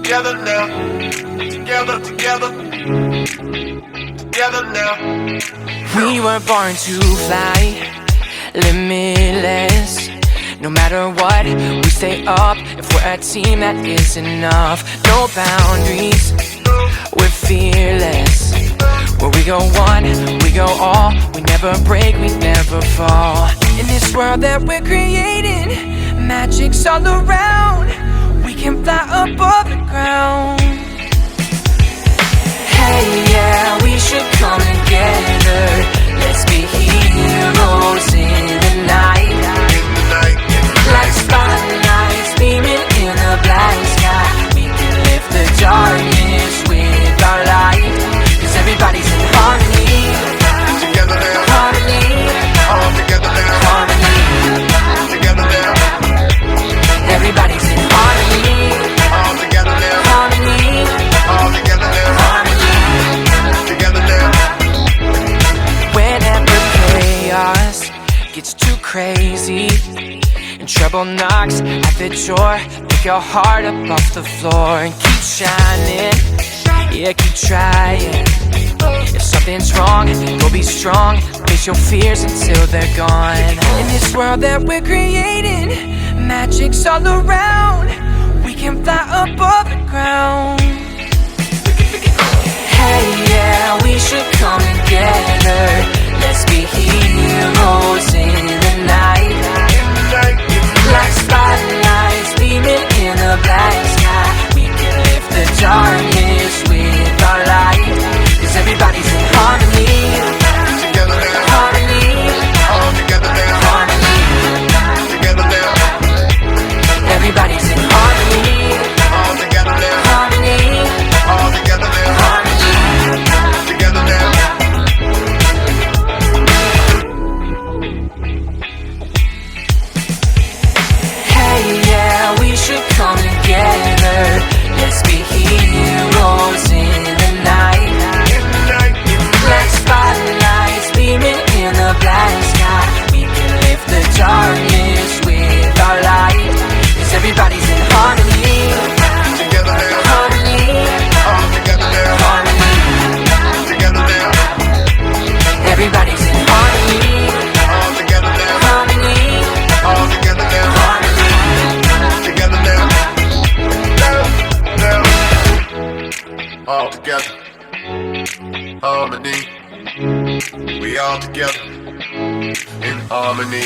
together now. Together, together, together now. We were born to fly, limitless. No matter what, we stay up. If we're a team, that is enough. No boundaries, we're fearless. Where we go one, we go all. We never break, we never fall. In this world that we're creating, magic's all around. We can fly above the ground. Hey, yeah, we should come together. Let's be heroes in the night. Like spotlights beaming in the black sky. We can lift the darkness with our light. 'Cause everybody's in harmony. Together now. Harmony. All together now. Harmony. Together now. Everybody's in harmony. All together now. Harmony. All together now. Harmony. Together now. Whenever chaos gets too crazy and trouble knocks at the door, pick your heart up off the floor and keep shining. Yeah, keep trying. If something's wrong, go be strong. Face your fears until they're gone. In this world that we're creating, magic's all around. We can fly above the ground. Hey, yeah, we should come together. Let's be heroes in the night. Like spotlights beaming in the black sky. We can lift the darkness with our light. 'Cause everybody's in harmony. Together now. Harmony. All together now. Harmony. Together now. Everybody's in harmony. All together now. Harmony. All together now. Harmony. Together now. Hey, yeah, we should come together. Let's be heroes in the night. Like spotlights beaming in the black sky. We can lift the darkness with our light. 'Cause everybody's in harmony. Together now. Harmony. All together now. Harmony. Together now. Everybody's in harmony. All together now. Harmony. All together now. Harmony. Together now. Now. All together. Harmony. We all together in harmony.